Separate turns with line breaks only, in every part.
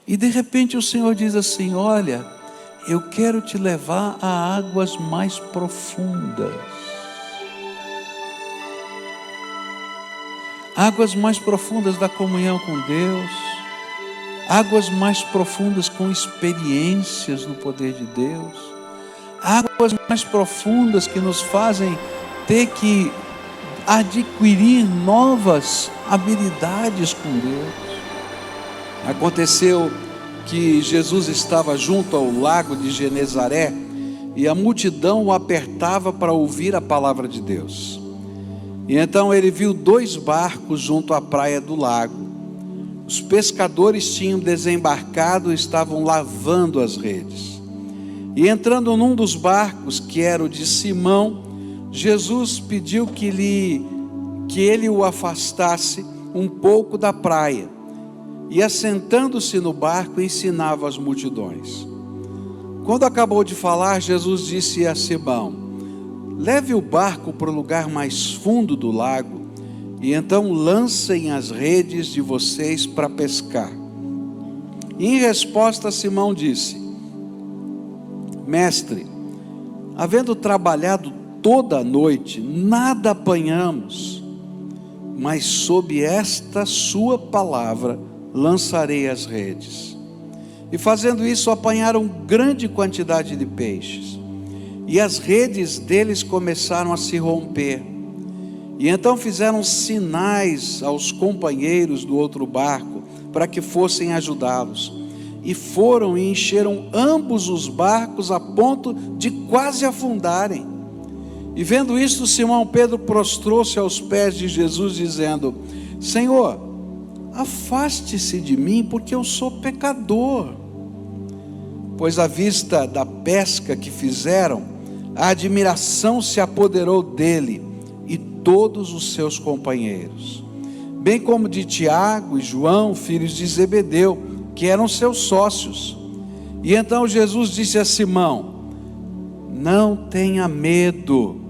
E de repente o Senhor diz assim: olha, eu quero te levar a águas mais profundas. Águas mais profundas da comunhão com Deus, águas mais profundas com experiências no poder de Deus, águas mais profundas que nos fazem ter que adquirir novas habilidades com Deus. Aconteceu que Jesus estava junto ao lago de Genezaré e a multidão o apertava para ouvir a palavra de Deus. E então ele viu 2 barcos junto à praia do lago. Os pescadores tinham desembarcado e estavam lavando as redes. E entrando num dos barcos, que era o de Simão, Jesus pediu que ele o afastasse um pouco da praia. E assentando-se no barco, ensinava as multidões. Quando acabou de falar, Jesus disse a Simão: leve o barco para o lugar mais fundo do lago, e então lancem as redes de vocês para pescar. E em resposta, Simão disse: mestre, havendo trabalhado toda a noite, nada apanhamos, mas sob esta sua palavra lançarei as redes. E fazendo isso, apanharam grande quantidade de peixes, e as redes deles começaram a se romper. E então fizeram sinais aos companheiros do outro barco, para que fossem ajudá-los. E foram e encheram ambos os barcos, a ponto de quase afundarem. E vendo isto, Simão Pedro prostrou-se aos pés de Jesus, dizendo: Senhor, afaste-se de mim, porque eu sou pecador. Pois à vista da pesca que fizeram, a admiração se apoderou dele e todos os seus companheiros, bem como de Tiago e João, filhos de Zebedeu, que eram seus sócios. E então Jesus disse a Simão: não tenha medo,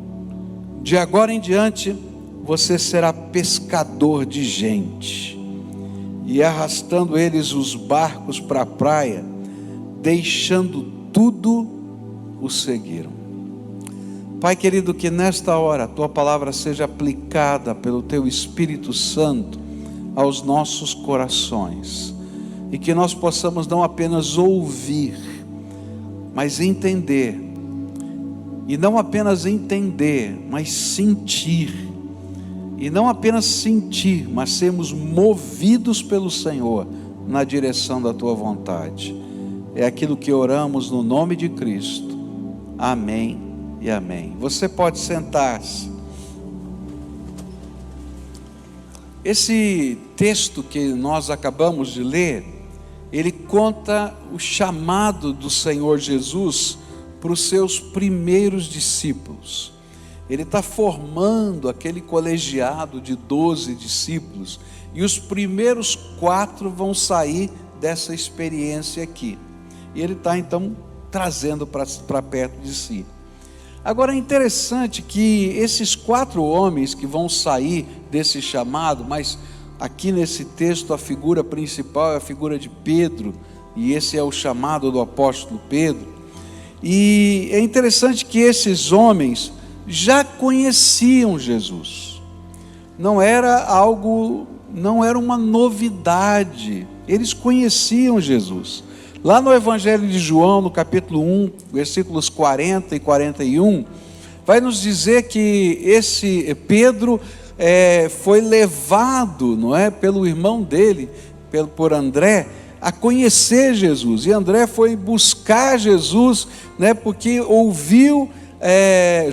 de agora em diante você será pescador de gente. E arrastando eles os barcos para a praia, deixando tudo, o seguiram. Pai querido, que nesta hora a tua palavra seja aplicada pelo teu Espírito Santo aos nossos corações, e que nós possamos não apenas ouvir, mas entender, e não apenas entender, mas sentir, e não apenas sentir, mas sermos movidos pelo Senhor na direção da tua vontade. É aquilo que oramos no nome de Cristo. Amém e amém. Você pode sentar-se. Esse texto que nós acabamos de ler, ele conta o chamado do Senhor Jesus para os seus primeiros discípulos. Ele está formando aquele colegiado de 12 discípulos, e os primeiros 4 vão sair dessa experiência aqui. E ele está então trazendo para perto de si. Agora é interessante que esses 4 homens que vão sair desse chamado, mas aqui nesse texto a figura principal é a figura de Pedro, e esse é o chamado do apóstolo Pedro. E é interessante que esses homens já conheciam Jesus. Não era uma novidade. Eles conheciam Jesus. Lá no Evangelho de João, no capítulo 1, versículos 40 e 41, vai nos dizer que esse Pedro foi levado, não é, pelo irmão dele, por André, a conhecer Jesus. E André foi buscar Jesus, né, porque ouviu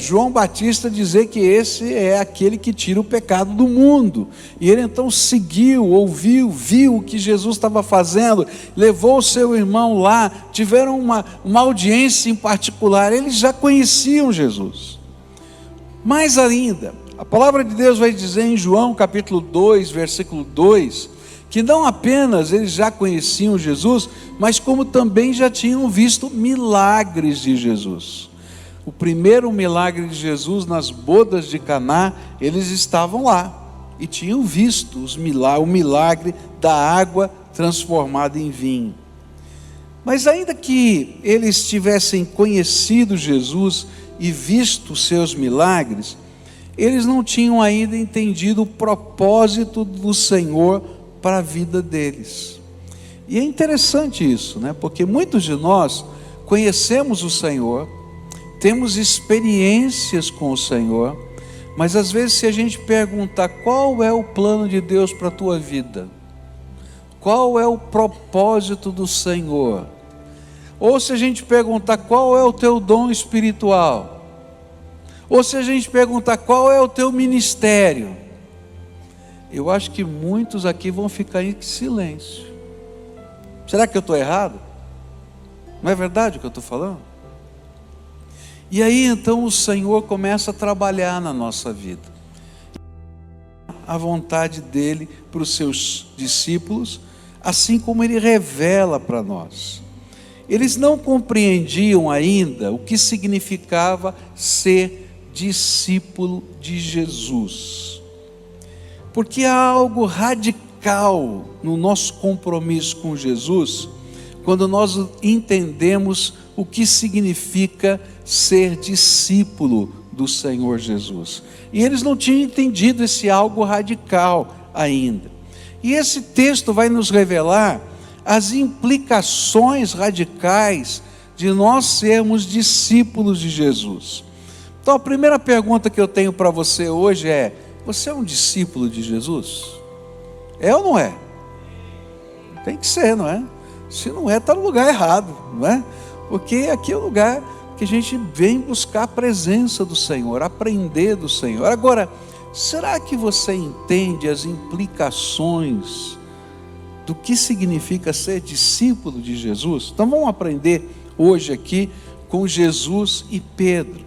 João Batista dizer que esse é aquele que tira o pecado do mundo. E ele então seguiu, ouviu, viu o que Jesus estava fazendo, levou o seu irmão lá, tiveram uma audiência em particular. Eles já conheciam Jesus. Mais ainda, a palavra de Deus vai dizer em João capítulo 2, versículo 2, que não apenas eles já conheciam Jesus, mas como também já tinham visto milagres de Jesus. O primeiro milagre de Jesus nas bodas de Caná, eles estavam lá e tinham visto o milagre da água transformada em vinho. Mas ainda que eles tivessem conhecido Jesus e visto seus milagres, eles não tinham ainda entendido o propósito do Senhor para a vida deles. E é interessante isso, né? Porque muitos de nós conhecemos o Senhor, temos experiências com o Senhor, mas às vezes se a gente perguntar qual é o plano de Deus para a tua vida, qual é o propósito do Senhor, ou se a gente perguntar qual é o teu dom espiritual, ou se a gente perguntar qual é o teu ministério, eu acho que muitos aqui vão ficar em silêncio. Será que eu estou errado? Não é verdade o que eu estou falando? E aí então o Senhor começa a trabalhar na nossa vida, a vontade dEle para os seus discípulos, assim como Ele revela para nós. Eles não compreendiam ainda o que significava ser discípulo de Jesus, porque há algo radical no nosso compromisso com Jesus, quando nós entendemos o que significa ser discípulo do Senhor Jesus. E eles não tinham entendido esse algo radical ainda. E esse texto vai nos revelar as implicações radicais de nós sermos discípulos de Jesus. Então a primeira pergunta que eu tenho para você hoje é: você é um discípulo de Jesus? É ou não é? Tem que ser, não é? Se não é, está no lugar errado, não é? Porque aqui é o lugar que a gente vem buscar a presença do Senhor, aprender do Senhor. Agora, será que você entende as implicações do que significa ser discípulo de Jesus? Então vamos aprender hoje aqui com Jesus e Pedro.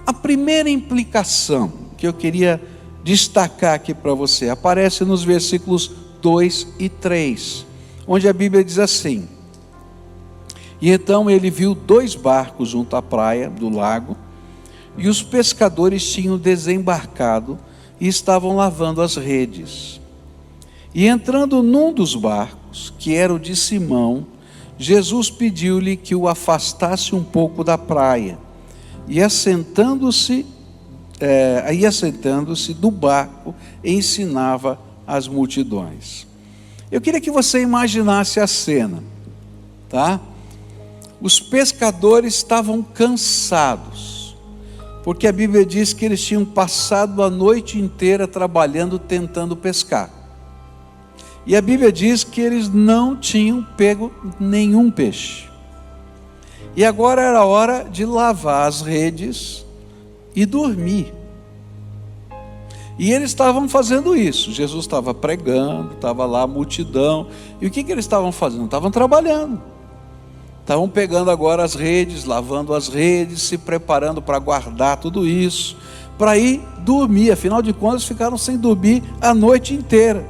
A primeira implicação que eu queria destacar aqui para você aparece nos versículos 2 e 3, onde a Bíblia diz assim: e então ele viu 2 barcos junto à praia do lago, e os pescadores tinham desembarcado e estavam lavando as redes. E entrando num dos barcos, que era o de Simão, Jesus pediu-lhe que o afastasse um pouco da praia, e assentando-se do barco, ensinava as multidões. Eu queria que você imaginasse a cena, tá? Os pescadores estavam cansados, porque a Bíblia diz que eles tinham passado a noite inteira trabalhando, tentando pescar. E a Bíblia diz que eles não tinham pego nenhum peixe. E agora era hora de lavar as redes e dormir. E eles estavam fazendo isso. Jesus estava pregando, estava lá a multidão. E o que eles estavam fazendo? Estavam trabalhando. Estavam pegando agora as redes, lavando as redes, se preparando para guardar tudo isso, para ir dormir. Afinal de contas, ficaram sem dormir a noite inteira.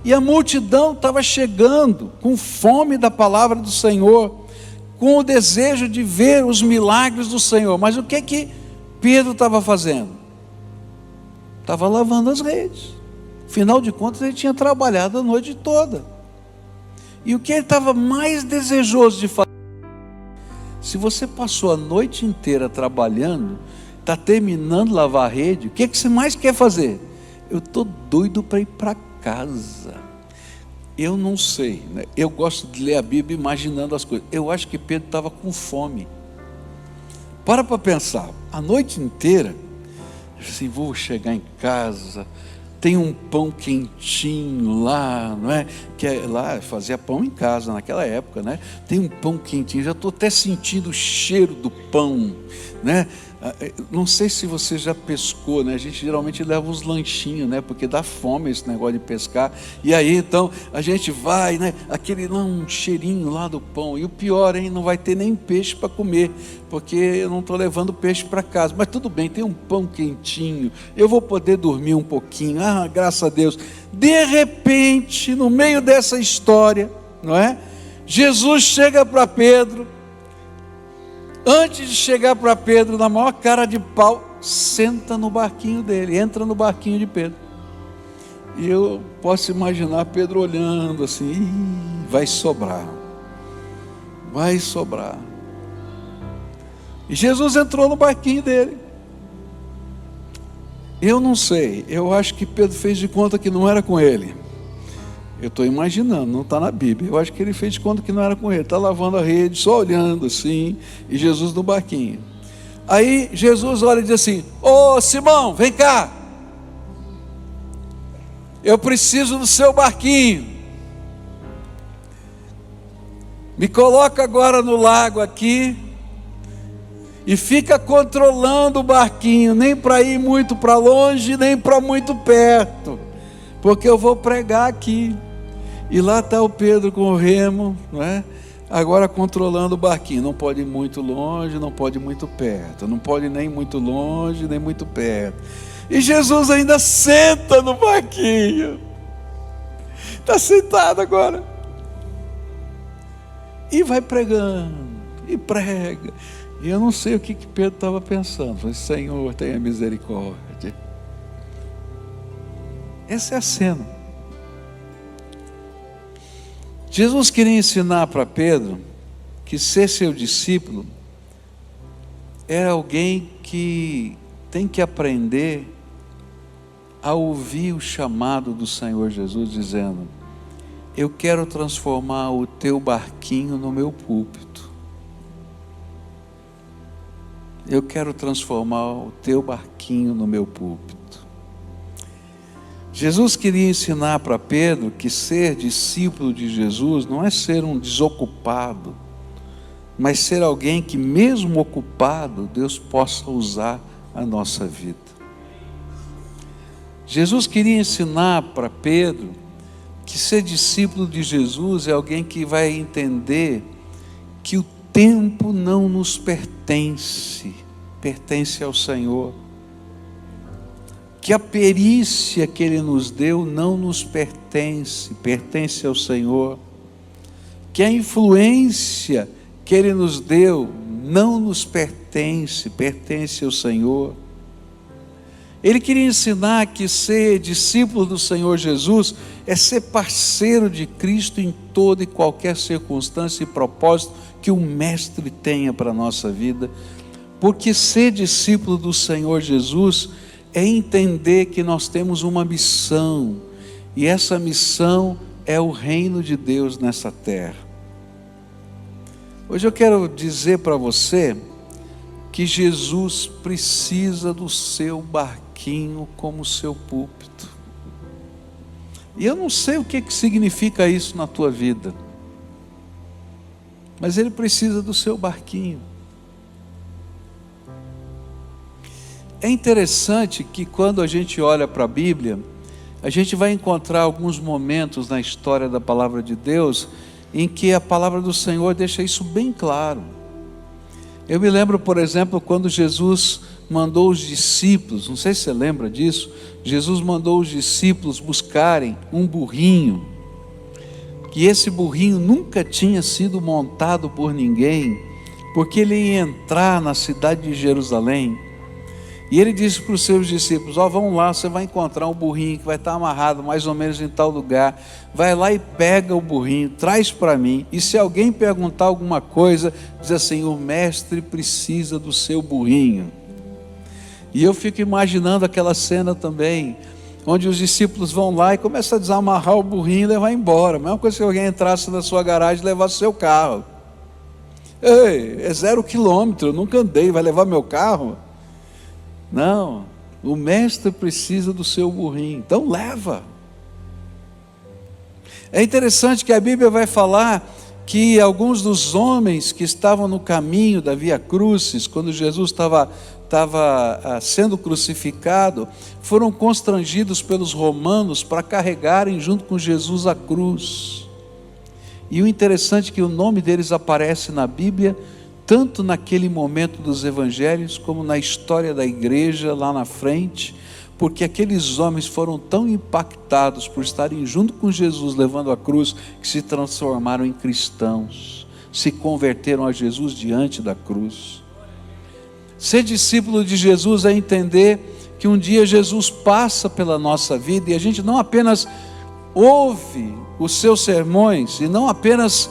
E a multidão estava chegando com fome da palavra do Senhor, com o desejo de ver os milagres do Senhor. Mas o que Pedro estava fazendo? Estava lavando as redes. Afinal de contas, ele tinha trabalhado a noite toda. E o que ele estava mais desejoso de fazer? Se você passou a noite inteira trabalhando, está terminando de lavar a rede, o que você mais quer fazer? Eu estou doido para ir para casa. Eu não sei, né? Eu gosto de ler a Bíblia imaginando as coisas. Eu acho que Pedro estava com fome. Para pensar, a noite inteira, assim, vou chegar em casa, tem um pão quentinho lá, não é? Que lá fazia pão em casa naquela época, né? Tem um pão quentinho, já estou até sentindo o cheiro do pão, né? Não sei se você já pescou, né? A gente geralmente leva uns lanchinhos, né? Porque dá fome esse negócio de pescar. E aí então a gente vai, né? Aquele um cheirinho lá do pão. E o pior, hein? Não vai ter nem peixe para comer, porque eu não estou levando peixe para casa. Mas tudo bem, tem um pão quentinho. Eu vou poder dormir um pouquinho. Ah, graças a Deus. De repente, no meio dessa história, não é? Jesus chega para Pedro. Antes de chegar para Pedro, na maior cara de pau, senta no barquinho dele, entra no barquinho de Pedro. E eu posso imaginar Pedro olhando assim: vai sobrar. vai sobrar. E Jesus entrou no barquinho dele. Eu não sei, eu acho que Pedro fez de conta que não era com ele. Eu estou imaginando, não está na Bíblia. Eu acho que ele fez de conta que não era com ele. Está lavando a rede, só olhando assim, e Jesus no barquinho. Aí Jesus olha e diz assim: ô Simão, vem cá, eu preciso do seu barquinho, me coloca agora no lago aqui, e fica controlando o barquinho, nem para ir muito para longe, nem para muito perto, porque eu vou pregar aqui. E lá está o Pedro com o remo, não é? Agora controlando o barquinho. Não pode ir muito longe, não pode ir muito perto. Não pode nem muito longe, nem muito perto. E Jesus ainda senta no barquinho. Está sentado agora. E vai pregando, e prega. E eu não sei o que Pedro estava pensando. Falei: Senhor, tenha misericórdia. Essa é a cena. Jesus queria ensinar para Pedro que ser seu discípulo era alguém que tem que aprender a ouvir o chamado do Senhor Jesus, dizendo: eu quero transformar o teu barquinho no meu púlpito. Eu quero transformar o teu barquinho no meu púlpito. Jesus queria ensinar para Pedro que ser discípulo de Jesus não é ser um desocupado, mas ser alguém que, mesmo ocupado, Deus possa usar a nossa vida. Jesus queria ensinar para Pedro que ser discípulo de Jesus é alguém que vai entender que o tempo não nos pertence, pertence ao Senhor. Que a perícia que Ele nos deu não nos pertence, pertence ao Senhor. Que a influência que Ele nos deu não nos pertence, pertence ao Senhor. Ele queria ensinar que ser discípulo do Senhor Jesus é ser parceiro de Cristo em toda e qualquer circunstância e propósito que o Mestre tenha para a nossa vida. Porque ser discípulo do Senhor Jesus é entender que nós temos uma missão, e essa missão é o reino de Deus nessa terra. Hoje eu quero dizer para você que Jesus precisa do seu barquinho como seu púlpito. E eu não sei o que significa isso na tua vida, mas Ele precisa do seu barquinho. É interessante que quando a gente olha para a Bíblia, a gente vai encontrar alguns momentos na história da palavra de Deus em que a palavra do Senhor deixa isso bem claro. Eu me lembro, por exemplo, quando Jesus mandou os discípulos, não sei se você lembra disso, Jesus mandou os discípulos buscarem um burrinho, que esse burrinho nunca tinha sido montado por ninguém, porque ele ia entrar na cidade de Jerusalém. E ele disse para os seus discípulos: vamos lá, você vai encontrar um burrinho que vai estar amarrado mais ou menos em tal lugar, vai lá e pega o burrinho, traz para mim, e se alguém perguntar alguma coisa, diz assim: o mestre precisa do seu burrinho. E eu fico imaginando aquela cena também, onde os discípulos vão lá e começam a desamarrar o burrinho e levar embora. A mesma coisa se alguém entrasse na sua garagem e levasse o seu carro. Ei, é 0 quilômetro, eu nunca andei, vai levar meu carro? Não, o mestre precisa do seu burrinho, então leva. É interessante que a Bíblia vai falar que alguns dos homens que estavam no caminho da Via Crucis, quando Jesus estava sendo crucificado, foram constrangidos pelos romanos para carregarem junto com Jesus a cruz. E o interessante é que o nome deles aparece na Bíblia, tanto naquele momento dos evangelhos, como na história da igreja lá na frente, porque aqueles homens foram tão impactados por estarem junto com Jesus levando a cruz, que se transformaram em cristãos, se converteram a Jesus diante da cruz. Ser discípulo de Jesus é entender que um dia Jesus passa pela nossa vida, e a gente não apenas ouve os seus sermões, e não apenas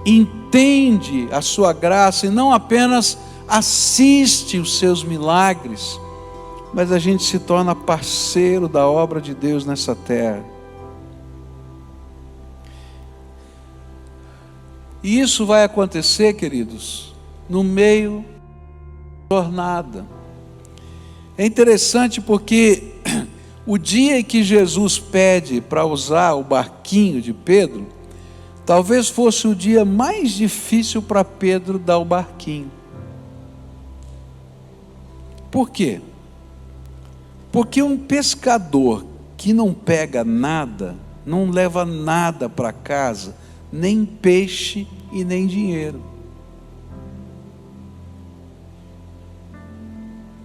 entende entende a sua graça e não apenas assiste os seus milagres, mas a gente se torna parceiro da obra de Deus nessa terra. E isso vai acontecer, queridos, no meio da jornada. É interessante porque o dia em que Jesus pede para usar o barquinho de Pedro, talvez fosse o dia mais difícil para Pedro dar o barquinho. Por quê? Porque um pescador que não pega nada, não leva nada para casa, nem peixe e nem dinheiro.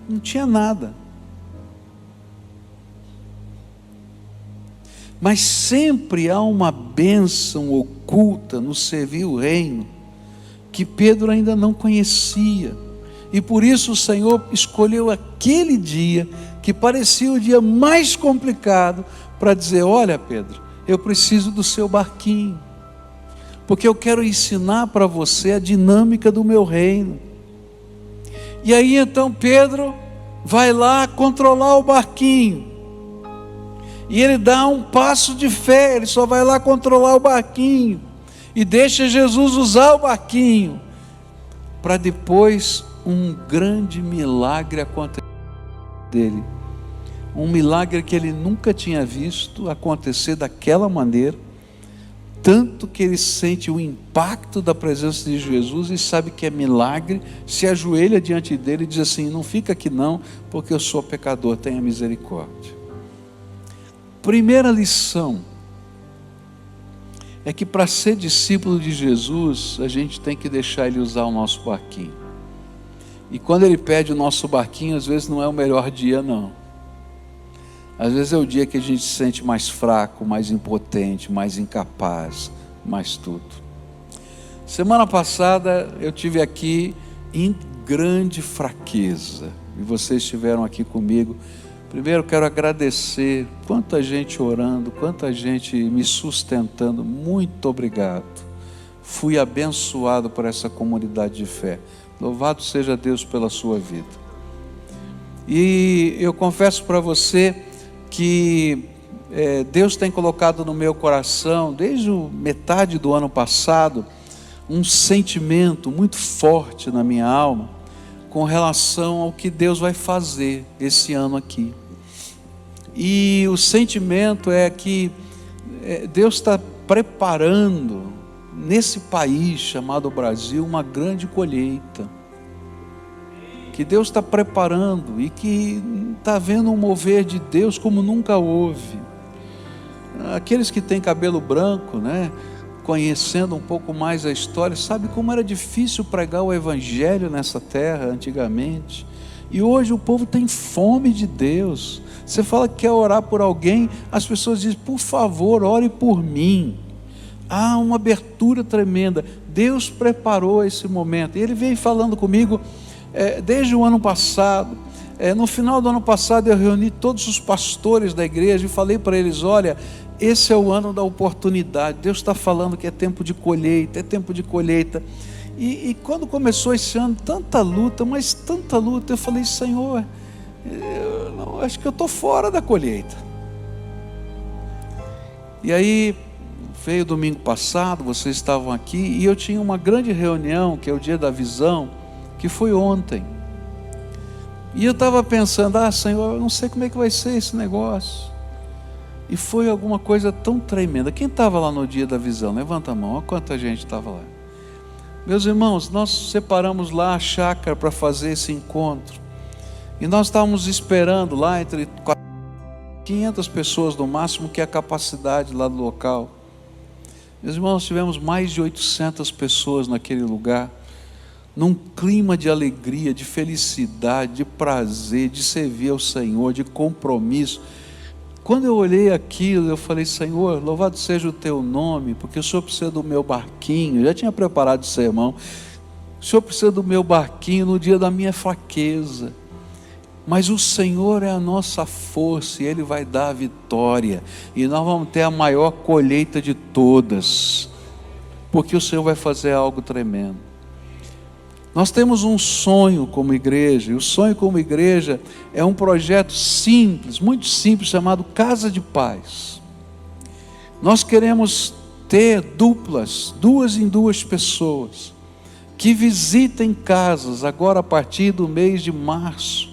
Não tinha nada. Mas sempre há uma bênção oculta no servir o reino, que Pedro ainda não conhecia. E por isso o Senhor escolheu aquele dia, que parecia o dia mais complicado, para dizer: olha, Pedro, eu preciso do seu barquinho, porque eu quero ensinar para você a dinâmica do meu reino. E aí então Pedro vai lá controlar o barquinho, e ele dá um passo de fé, ele só vai lá controlar o barquinho, e deixa Jesus usar o barquinho, para depois um grande milagre acontecer dele. Um milagre que ele nunca tinha visto acontecer daquela maneira, tanto que ele sente o impacto da presença de Jesus e sabe que é milagre, se ajoelha diante dele e diz assim: não fica aqui não, porque eu sou pecador, tenha misericórdia. Primeira lição é que para ser discípulo de Jesus, a gente tem que deixar ele usar o nosso barquinho. E quando ele pede o nosso barquinho, às vezes não é o melhor dia não. Às vezes é o dia que a gente se sente mais fraco, mais impotente, mais incapaz, mais tudo. Semana passada eu tive aqui em grande fraqueza, e vocês estiveram aqui comigo. Primeiro quero agradecer, quanta gente orando, quanta gente me sustentando, muito obrigado. Fui abençoado por essa comunidade de fé. Louvado seja Deus pela sua vida. E eu confesso para você que Deus tem colocado no meu coração, desde metade do ano passado, um sentimento muito forte na minha alma, com relação ao que Deus vai fazer esse ano aqui. E o sentimento é que Deus está preparando, nesse país chamado Brasil, uma grande colheita. Que Deus está preparando e que está vendo um mover de Deus como nunca houve. Aqueles que têm cabelo branco, né, conhecendo um pouco mais a história, sabe como era difícil pregar o evangelho nessa terra antigamente. E hoje o povo tem fome de Deus. Você fala que quer orar por alguém, as pessoas dizem: por favor, ore por mim. Há uma abertura tremenda. Deus preparou esse momento. E Ele veio falando comigo desde o ano passado. No final do ano passado eu reuni todos os pastores da igreja e falei para eles: olha, esse é o ano da oportunidade. Deus está falando que é tempo de colheita, é tempo de colheita. E quando começou esse ano, tanta luta, mas tanta luta, eu falei: Senhor, acho que eu estou fora da colheita. E aí veio domingo passado, vocês estavam aqui, e eu tinha uma grande reunião, que é o dia da visão, que foi ontem. E eu estava pensando: Senhor, eu não sei como é que vai ser esse negócio. E foi alguma coisa tão tremenda. Quem estava lá no dia da visão? Levanta a mão, olha quanta gente estava lá. Meus irmãos, nós separamos lá a chácara para fazer esse encontro. E nós estávamos esperando lá entre 500 pessoas no máximo, que é a capacidade lá do local. Meus irmãos, tivemos mais de 800 pessoas naquele lugar, num clima de alegria, de felicidade, de prazer, de servir ao Senhor, de compromisso. Quando eu olhei aquilo, eu falei: Senhor, louvado seja o teu nome, porque o Senhor precisa do meu barquinho. Eu já tinha preparado o sermão. O Senhor precisa do meu barquinho no dia da minha fraqueza. Mas o Senhor é a nossa força e Ele vai dar a vitória. E nós vamos ter a maior colheita de todas. porque o Senhor vai fazer algo tremendo. Nós temos um sonho como igreja, e o sonho como igreja é um projeto simples, muito simples, chamado Casa de Paz. Nós queremos ter duplas, 2 em 2 pessoas, que visitem casas agora a partir do mês de março,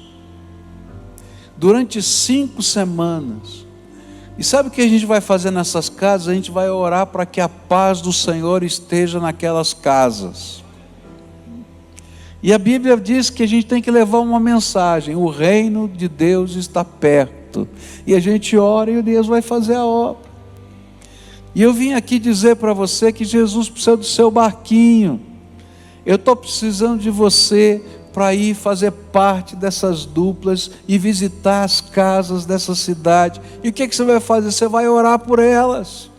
durante 5 semanas. E sabe o que a gente vai fazer nessas casas? A gente vai orar para que a paz do Senhor esteja naquelas casas. E a Bíblia diz que a gente tem que levar uma mensagem: o reino de Deus está perto. E a gente ora e Deus vai fazer a obra. E eu vim aqui dizer para você que Jesus precisa do seu barquinho. Eu estou precisando de você para ir fazer parte dessas duplas e visitar as casas dessa cidade. E o que você vai fazer? Você vai orar por elas.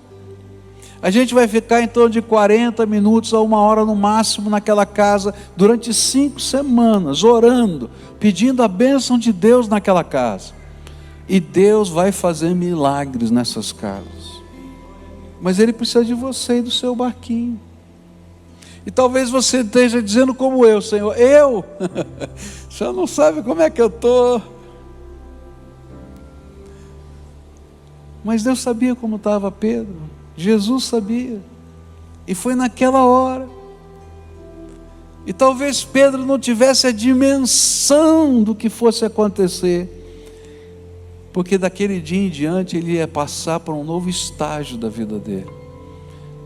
A gente vai ficar em torno de 40 minutos a 1 hora no máximo naquela casa, durante 5 semanas, orando, pedindo a bênção de Deus naquela casa. E Deus vai fazer milagres nessas casas. Mas Ele precisa de você e do seu barquinho. E talvez você esteja dizendo como eu: Senhor, o Senhor não sabe como é que eu estou. Mas Deus sabia como estava Pedro. Jesus sabia, e foi naquela hora. E talvez Pedro não tivesse a dimensão do que fosse acontecer, porque daquele dia em diante ele ia passar por um novo estágio da vida dele,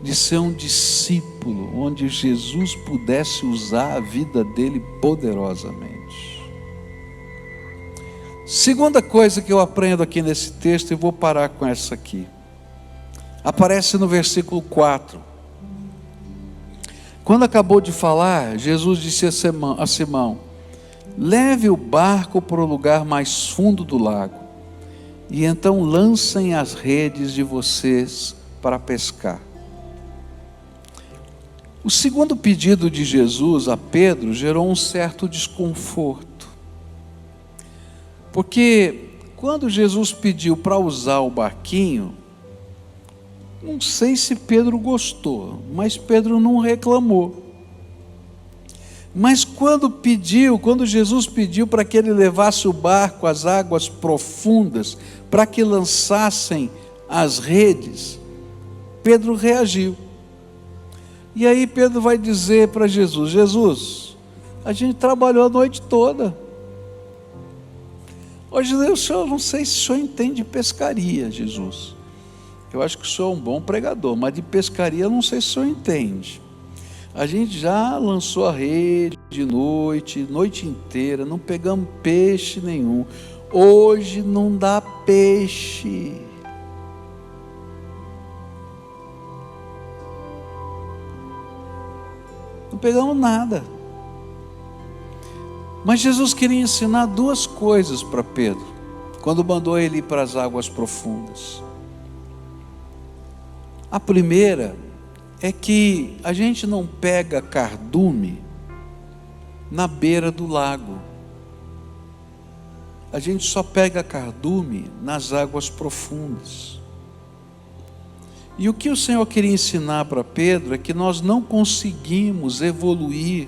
de ser um discípulo, onde Jesus pudesse usar a vida dele poderosamente. Segunda coisa que eu aprendo aqui nesse texto, e vou parar com essa aqui, aparece no versículo 4. Quando acabou de falar, Jesus disse a Simão: leve o barco para o lugar mais fundo do lago, e então lancem as redes de vocês para pescar. O segundo pedido de Jesus a Pedro gerou um certo desconforto, porque quando Jesus pediu para usar o barquinho, não sei se Pedro gostou, mas Pedro não reclamou. Mas quando Jesus pediu para que ele levasse o barco às águas profundas, para que lançassem as redes, Pedro reagiu. E aí Pedro vai dizer para Jesus: Jesus, a gente trabalhou a noite toda. Hoje eu não sei se o senhor entende de pescaria, Jesus. Eu acho que o senhor é um bom pregador, mas de pescaria eu não sei se o senhor entende. A gente já lançou a rede de noite inteira, não pegamos peixe nenhum. Hoje não dá peixe. Não pegamos nada. Mas Jesus queria ensinar 2 coisas para Pedro, quando mandou ele ir para as águas profundas. A primeira é que a gente não pega cardume na beira do lago. A gente só pega cardume nas águas profundas. E o que o Senhor queria ensinar para Pedro é que nós não conseguimos evoluir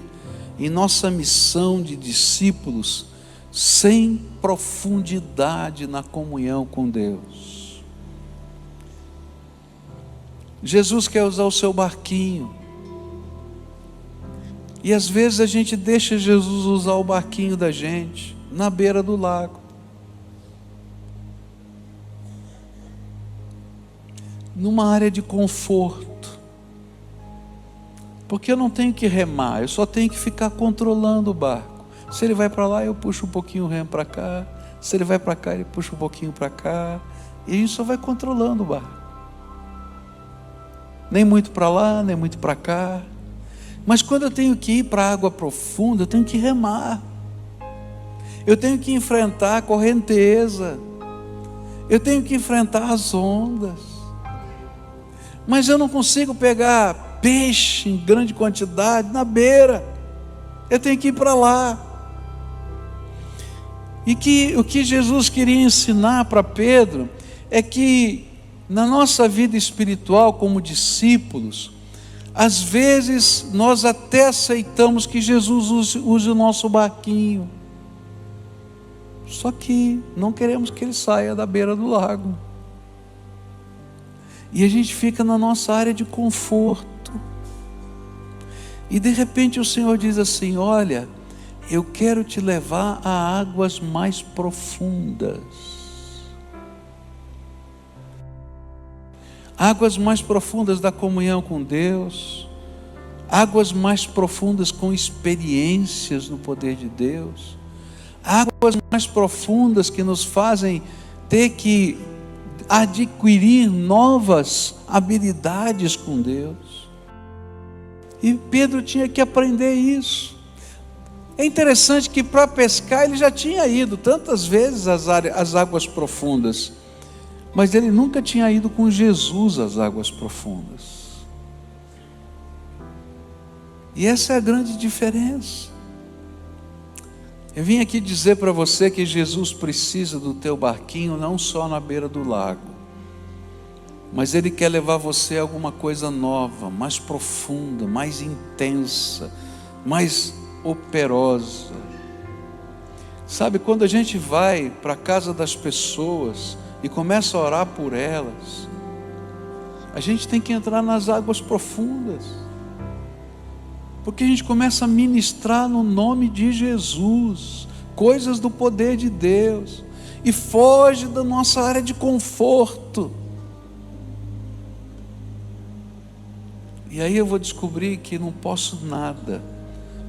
em nossa missão de discípulos sem profundidade na comunhão com Deus. Jesus quer usar o seu barquinho, e às vezes a gente deixa Jesus usar o barquinho da gente na beira do lago, numa área de conforto, porque eu não tenho que remar, eu só tenho que ficar controlando o barco. Se ele vai para lá, eu puxo um pouquinho o remo para cá, se ele vai para cá, ele puxa um pouquinho para cá, e a gente só vai controlando o barco. Nem muito para lá, nem muito para cá. Mas quando eu tenho que ir para a água profunda, eu tenho que remar. Eu tenho que enfrentar a correnteza. Eu tenho que enfrentar as ondas. Mas eu não consigo pegar peixe em grande quantidade na beira. Eu tenho que ir para lá. E o que Jesus queria ensinar para Pedro é que na nossa vida espiritual como discípulos, Às vezes nós até aceitamos que Jesus use o nosso barquinho, só que não queremos que ele saia da beira do lago, e a gente fica na nossa área de conforto, e de repente o Senhor diz assim: olha, eu quero te levar a águas mais profundas. Águas mais profundas da comunhão com Deus, águas mais profundas com experiências no poder de Deus, águas mais profundas que nos fazem ter que adquirir novas habilidades com Deus. E Pedro tinha que aprender isso. É interessante que para pescar ele já tinha ido tantas vezes às águas profundas, mas ele nunca tinha ido com Jesus às águas profundas. E essa é a grande diferença. Eu vim aqui dizer para você que Jesus precisa do teu barquinho não só na beira do lago, mas Ele quer levar você a alguma coisa nova, mais profunda, mais intensa, mais operosa. Sabe, quando a gente vai para a casa das pessoas e começa a orar por elas, a gente tem que entrar nas águas profundas, porque a gente começa a ministrar no nome de Jesus, coisas do poder de Deus, e foge da nossa área de conforto. E aí eu vou descobrir que não posso nada,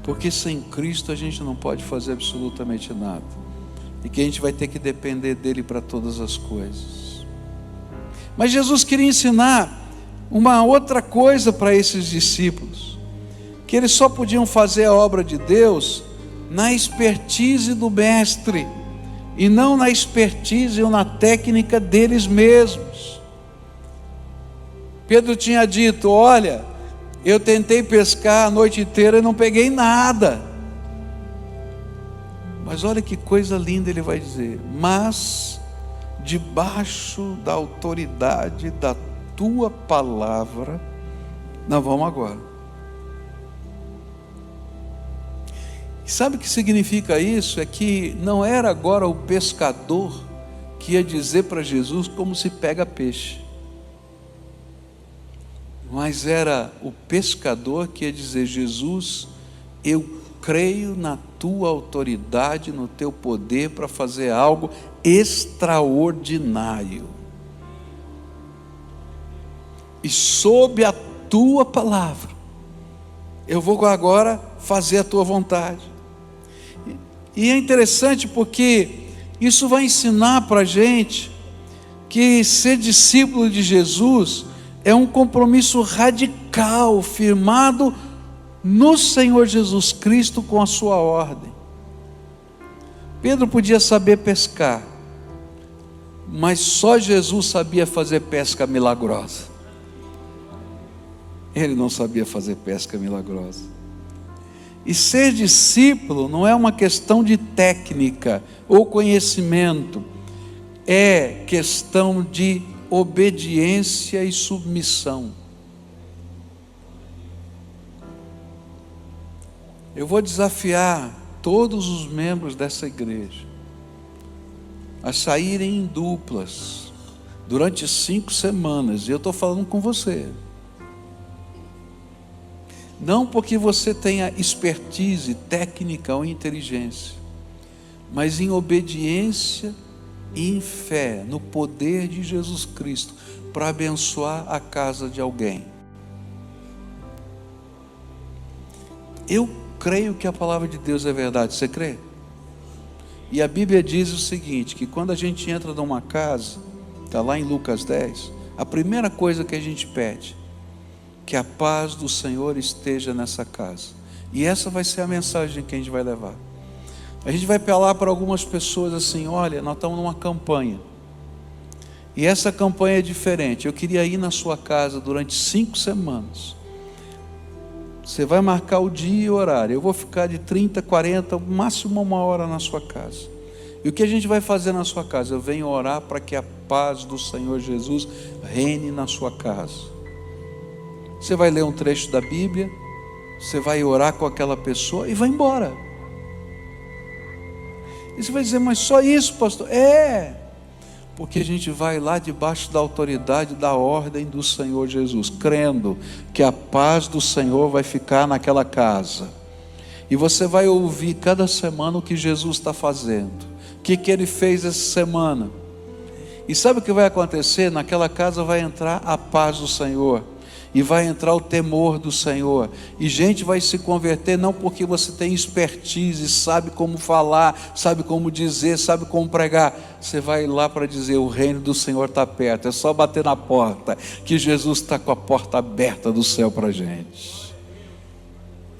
porque sem Cristo a gente não pode fazer absolutamente nada, e que a gente vai ter que depender dele para todas as coisas. Mas Jesus queria ensinar uma outra coisa para esses discípulos, que eles só podiam fazer a obra de Deus na expertise do mestre, e não na expertise ou na técnica deles mesmos. Pedro tinha dito: olha, eu tentei pescar a noite inteira e não peguei nada. Mas olha que coisa linda ele vai dizer: mas debaixo da autoridade da tua palavra, nós vamos agora. E sabe o que significa isso? É que não era agora o pescador que ia dizer para Jesus como se pega peixe, mas era o pescador que ia dizer: Jesus, eu creio na tua autoridade, no teu poder para fazer algo extraordinário, e sob a tua palavra eu vou agora fazer a tua vontade. E é interessante porque isso vai ensinar para a gente que ser discípulo de Jesus é um compromisso radical, firmado no Senhor Jesus Cristo com a sua ordem. Pedro podia saber pescar, mas só Jesus sabia fazer pesca milagrosa. Ele não sabia fazer pesca milagrosa. E ser discípulo não é uma questão de técnica ou conhecimento, é questão de obediência e submissão. Eu vou desafiar todos os membros dessa igreja a saírem em duplas durante 5 semanas, e eu estou falando com você. Não porque você tenha expertise, técnica ou inteligência, mas em obediência e em fé no poder de Jesus Cristo para abençoar a casa de alguém. Eu creio que a palavra de Deus é verdade. Você crê? E a Bíblia diz o seguinte, que quando a gente entra numa casa, está lá em Lucas 10, a primeira coisa que a gente pede: que a paz do Senhor esteja nessa casa. E essa vai ser a mensagem que a gente vai levar. A gente vai falar para algumas pessoas assim: olha, nós estamos numa campanha, e essa campanha é diferente. Eu queria ir na sua casa durante 5 semanas. Você vai marcar o dia e o horário. Eu vou ficar de 30, 40, máximo 1 hora na sua casa. E o que a gente vai fazer na sua casa? Eu venho orar para que a paz do Senhor Jesus reine na sua casa. Você vai ler um trecho da Bíblia, você vai orar com aquela pessoa e vai embora. E você vai dizer, mas só isso, pastor? Porque a gente vai lá debaixo da autoridade, da ordem do Senhor Jesus, crendo que a paz do Senhor vai ficar naquela casa. E você vai ouvir cada semana o que Jesus está fazendo, o que Ele fez essa semana. E sabe o que vai acontecer? Naquela casa vai entrar a paz do Senhor, e vai entrar o temor do Senhor, e gente vai se converter não porque você tem expertise, sabe como falar, sabe como dizer, sabe como pregar. Você vai lá para dizer, o reino do Senhor está perto, é só bater na porta, que Jesus está com a porta aberta do céu para a gente.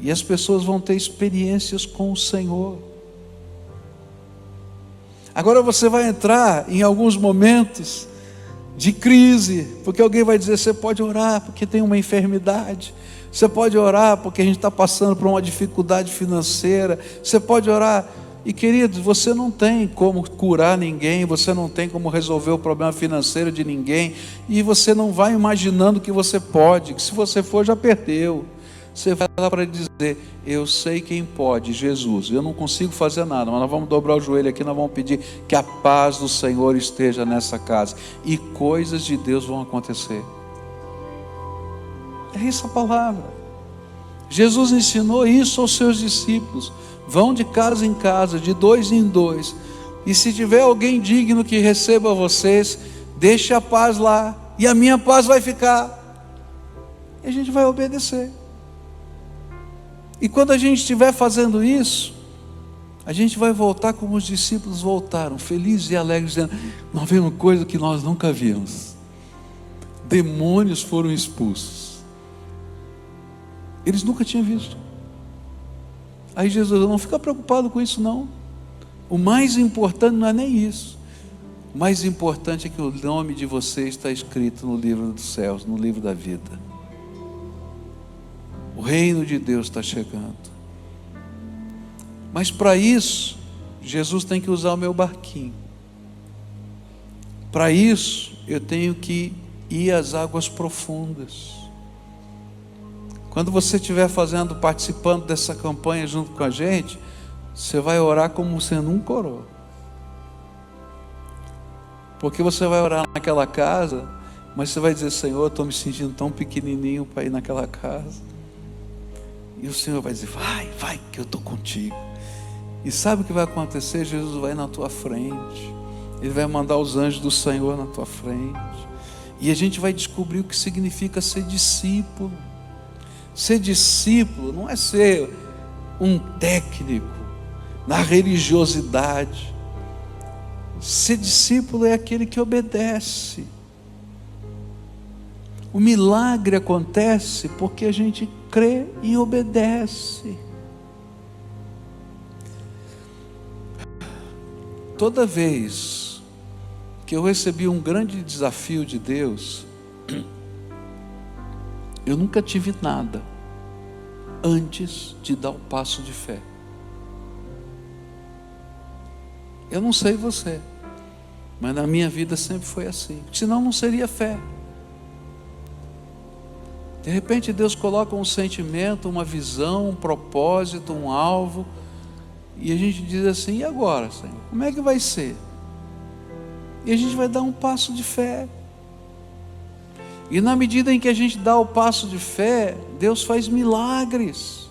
E as pessoas vão ter experiências com o Senhor. Agora você vai entrar em alguns momentos de crise, porque alguém vai dizer, você pode orar porque tem uma enfermidade, você pode orar porque a gente está passando por uma dificuldade financeira, você pode orar, e queridos, você não tem como curar ninguém, você não tem como resolver o problema financeiro de ninguém, e você não vai imaginando que você pode, que se você for já perdeu. Você vai lá para dizer, eu sei quem pode, Jesus, eu não consigo fazer nada, mas nós vamos dobrar o joelho aqui, nós vamos pedir que a paz do Senhor esteja nessa casa, e coisas de Deus vão acontecer. É essa a palavra. Jesus ensinou isso aos seus discípulos, vão de casa em casa, de dois em dois, e se tiver alguém digno que receba vocês, deixe a paz lá, e a minha paz vai ficar, e a gente vai obedecer. E quando a gente estiver fazendo isso, a gente vai voltar como os discípulos voltaram, felizes e alegres, dizendo, nós vimos coisa que nós nunca vimos. Demônios foram expulsos. Eles nunca tinham visto. Aí Jesus, não fica preocupado com isso não. O mais importante não é nem isso. O mais importante é que o nome de vocês está escrito no livro dos céus, no livro da vida. O reino de Deus está chegando. Mas para isso, Jesus tem que usar o meu barquinho. Para isso, eu tenho que ir às águas profundas. Quando você estiver participando dessa campanha junto com a gente, você vai orar como você nunca orou. Porque você vai orar naquela casa, mas você vai dizer, Senhor, eu estou me sentindo tão pequenininho para ir naquela casa. E o Senhor vai dizer, vai, que eu estou contigo. E sabe o que vai acontecer? Jesus vai na tua frente. Ele vai mandar os anjos do Senhor na tua frente. E a gente vai descobrir o que significa ser discípulo. Ser discípulo não é ser um técnico na religiosidade. Ser discípulo é aquele que obedece. O milagre acontece porque a gente crê e obedece. Toda vez que eu recebi um grande desafio de Deus, eu nunca tive nada antes de dar o passo de fé. Eu não sei você, mas na minha vida sempre foi assim, senão não seria fé. De repente Deus coloca um sentimento, uma visão, um propósito, um alvo, e a gente diz assim, e agora, Senhor? Como é que vai ser? E a gente vai dar um passo de fé. E na medida em que a gente dá o passo de fé, Deus faz milagres.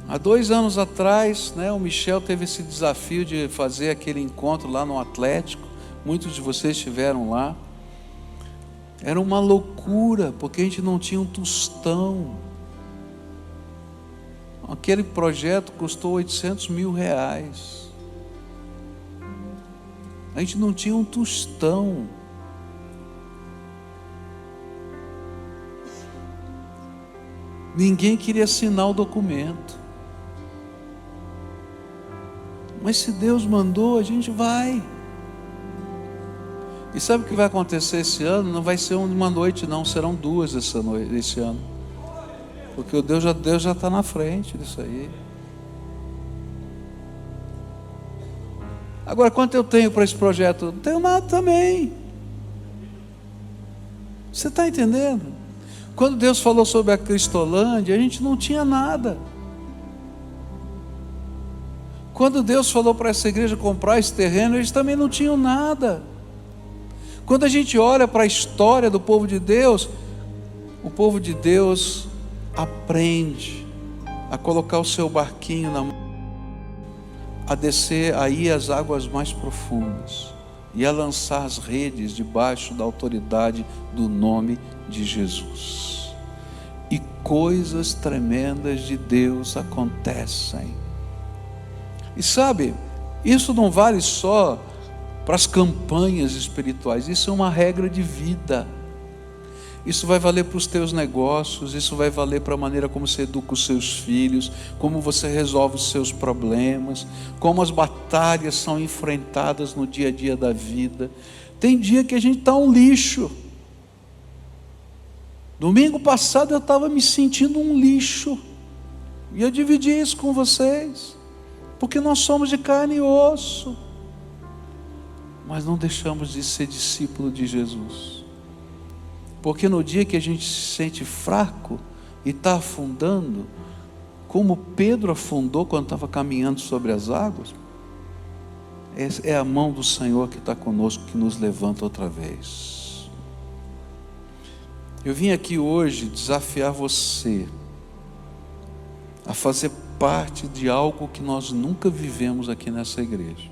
Há 2 anos atrás, o Michel teve esse desafio de fazer aquele encontro lá no Atlético. Muitos de vocês estiveram lá. Era uma loucura, porque a gente não tinha um tostão. Aquele projeto custou R$800 mil. A gente não tinha um tostão. Ninguém queria assinar o documento. Mas se Deus mandou, a gente vai. E sabe o que vai acontecer esse ano? Não vai ser uma noite não, serão 2 esse ano. Porque o Deus já está na frente disso aí. Agora, quanto eu tenho para esse projeto? Não tenho nada também. Você está entendendo? Quando Deus falou sobre a Cristolândia, a gente não tinha nada. Quando Deus falou para essa igreja comprar esse terreno, eles também não tinham nada. Quando a gente olha para a história do povo de Deus, o povo de Deus aprende a colocar o seu barquinho na mão, a descer aí as águas mais profundas e a lançar as redes debaixo da autoridade do nome de Jesus. E coisas tremendas de Deus acontecem. E sabe, isso não vale só para as campanhas espirituais, isso é uma regra de vida. Isso vai valer para os teus negócios, isso vai valer para a maneira como você educa os seus filhos, como você resolve os seus problemas, como as batalhas são enfrentadas no dia a dia da vida. Tem dia que a gente está um lixo. Domingo passado eu estava me sentindo um lixo, e eu dividi isso com vocês, porque nós somos de carne e osso, mas não deixamos de ser discípulo de Jesus. Porque no dia que a gente se sente fraco e está afundando, como Pedro afundou quando estava caminhando sobre as águas, é a mão do Senhor que está conosco, que nos levanta outra vez. Eu vim aqui hoje desafiar você a fazer parte de algo que nós nunca vivemos aqui nessa igreja.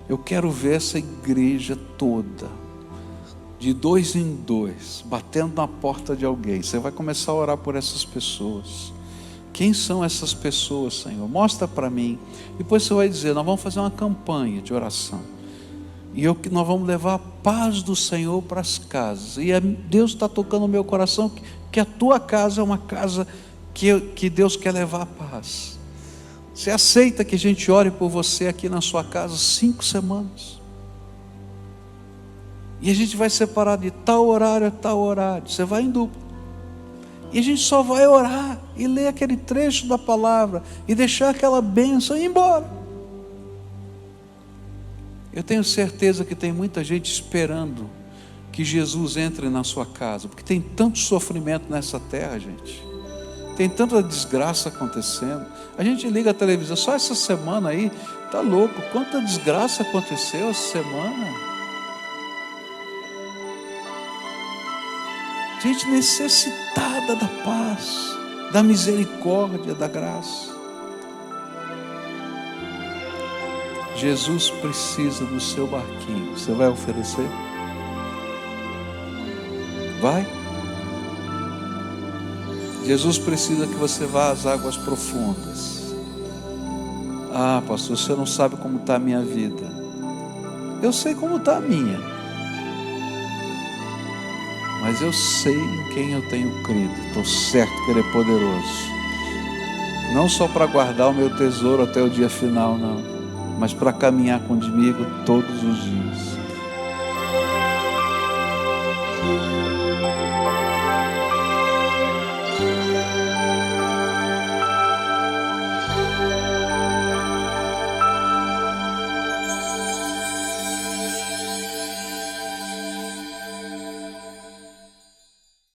Eu quero ver essa igreja toda, de 2 em 2, batendo na porta de alguém. Você vai começar a orar por essas pessoas. Quem são essas pessoas, Senhor? Mostra para mim. Depois você vai dizer: nós vamos fazer uma campanha de oração, e nós vamos levar a paz do Senhor para as casas. E Deus está tocando no meu coração que a tua casa é uma casa que Deus quer levar a paz. Você aceita que a gente ore por você aqui na sua casa 5 semanas? E a gente vai separar de tal horário a tal horário. Você vai em dupla. E a gente só vai orar e ler aquele trecho da palavra e deixar aquela bênção e ir embora. Eu tenho certeza que tem muita gente esperando que Jesus entre na sua casa, porque tem tanto sofrimento nessa terra, gente. Tem tanta desgraça acontecendo. A gente liga a televisão, só essa semana aí, tá louco, quanta desgraça aconteceu essa semana. Gente necessitada da paz, da misericórdia, da graça. Jesus precisa do seu barquinho. Você vai oferecer? Vai? Jesus precisa que você vá às águas profundas. Ah, pastor, você não sabe como está a minha vida. Eu sei como está a minha, mas eu sei em quem eu tenho crido. Estou certo que Ele é poderoso, não só para guardar o meu tesouro até o dia final, não, mas para caminhar comigo todos os dias.